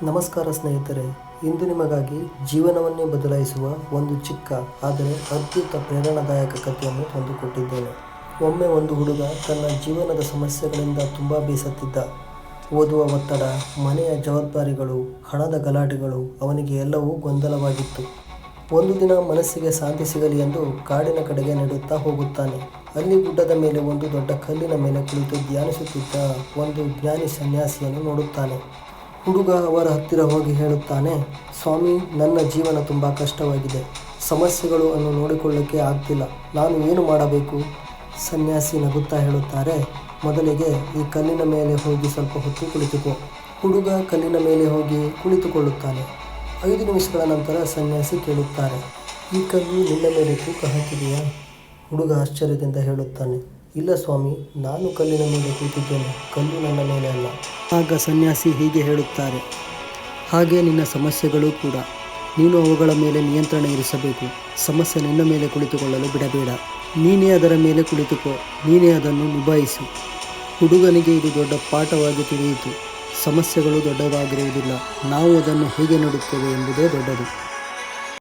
ನಮಸ್ಕಾರ ಸ್ನೇಹಿತರೆ, ಇಂದು ನಿಮಗಾಗಿ ಜೀವನವನ್ನೇ ಬದಲಾಯಿಸುವ ಒಂದು ಚಿಕ್ಕ ಆದರೆ ಅದ್ಭುತ ಪ್ರೇರಣಾದಾಯಕ ಕಥೆಯನ್ನು ತಂದುಕೊಟ್ಟಿದ್ದೇನೆ. ಒಮ್ಮೆ ಒಂದು ಹುಡುಗ ತನ್ನ ಜೀವನದ ಸಮಸ್ಯೆಗಳಿಂದ ತುಂಬ ಬೇಸತ್ತಿದ್ದ. ಓದುವ ಒತ್ತಡ, ಮನೆಯ ಜವಾಬ್ದಾರಿಗಳು, ಹಣದ ಗಲಾಟೆಗಳು, ಅವನಿಗೆ ಎಲ್ಲವೂ ಗೊಂದಲವಾಗಿತ್ತು. ಒಂದು ದಿನ ಮನಸ್ಸಿಗೆ ಶಾಂತಿ ಸಿಗಲಿ ಎಂದು ಕಾಡಿನ ಕಡೆಗೆ ನಡೆಯುತ್ತಾ ಹೋಗುತ್ತಾನೆ. ಅಲ್ಲಿ ಗುಡ್ಡದ ಮೇಲೆ ಒಂದು ದೊಡ್ಡ ಕಲ್ಲಿನ ಮೇಲೆ ಕುಳಿತು ಧ್ಯಾನಿಸುತ್ತಿದ್ದ ಒಂದು ಜ್ಞಾನಿ ಸನ್ಯಾಸಿಯನ್ನು ನೋಡುತ್ತಾನೆ. ಹುಡುಗ ಅವರ ಹತ್ತಿರ ಹೋಗಿ ಹೇಳುತ್ತಾನೆ, ಸ್ವಾಮಿ, ನನ್ನ ಜೀವನ ತುಂಬ ಕಷ್ಟವಾಗಿದೆ. ಸಮಸ್ಯೆಗಳು ಅನ್ನು ನೋಡಿಕೊಳ್ಳಕ್ಕೆ ಆಗ್ತಿಲ್ಲ. ನಾನು ಏನು ಮಾಡಬೇಕು? ಸನ್ಯಾಸಿ ನಗುತ್ತಾ ಹೇಳುತ್ತಾರೆ, ಮೊದಲಿಗೆ ಈ ಕಲ್ಲಿನ ಮೇಲೆ ಹೋಗಿ ಸ್ವಲ್ಪ ಹೊತ್ತು ಕುಳಿತುಕೋ. ಹುಡುಗ ಕಲ್ಲಿನ ಮೇಲೆ ಹೋಗಿ ಕುಳಿತುಕೊಳ್ಳುತ್ತಾನೆ. 5 ನಿಮಿಷಗಳ ನಂತರ ಸನ್ಯಾಸಿ ಕೇಳುತ್ತಾರೆ, ಈ ಕಲ್ಲು ನಿನ್ನ ಮೇಲೆ ತೂಕ ಹಾಕಿದೆಯಾ? ಹುಡುಗ ಆಶ್ಚರ್ಯದಿಂದ ಹೇಳುತ್ತಾನೆ, ಇಲ್ಲ ಸ್ವಾಮಿ, ನಾನು ಕಲ್ಲಿನ ಮೇಲೆ ಕೂತಿದ್ದೇನೆ, ಕಲ್ಲು ನನ್ನ ಮೇಲೆ ಅಲ್ಲ. ಆಗ ಸನ್ಯಾಸಿ ಹೀಗೆ ಹೇಳುತ್ತಾರೆ, ಹಾಗೆ ನಿನ್ನ ಸಮಸ್ಯೆಗಳು ಕೂಡ. ನೀನು ಅವುಗಳ ಮೇಲೆ ನಿಯಂತ್ರಣ ಇರಿಸಬೇಕು. ಸಮಸ್ಯೆ ನಿನ್ನ ಮೇಲೆ ಕುಳಿತುಕೊಳ್ಳಲು ಬಿಡಬೇಡ. ನೀನೇ ಅದರ ಮೇಲೆ ಕುಳಿತುಕೋ, ನೀನೇ ಅದನ್ನು ನಿಭಾಯಿಸು. ಹುಡುಗನಿಗೆ ಇದು ದೊಡ್ಡ ಪಾಠವಾಗಿ ತಿಳಿಯಿತು. ಸಮಸ್ಯೆಗಳು ದೊಡ್ಡದಾಗಿರುವುದಿಲ್ಲ, ನಾವು ಅದನ್ನು ಹೇಗೆ ನೋಡುತ್ತೇವೆ ಎಂಬುದೇ ದೊಡ್ಡದು.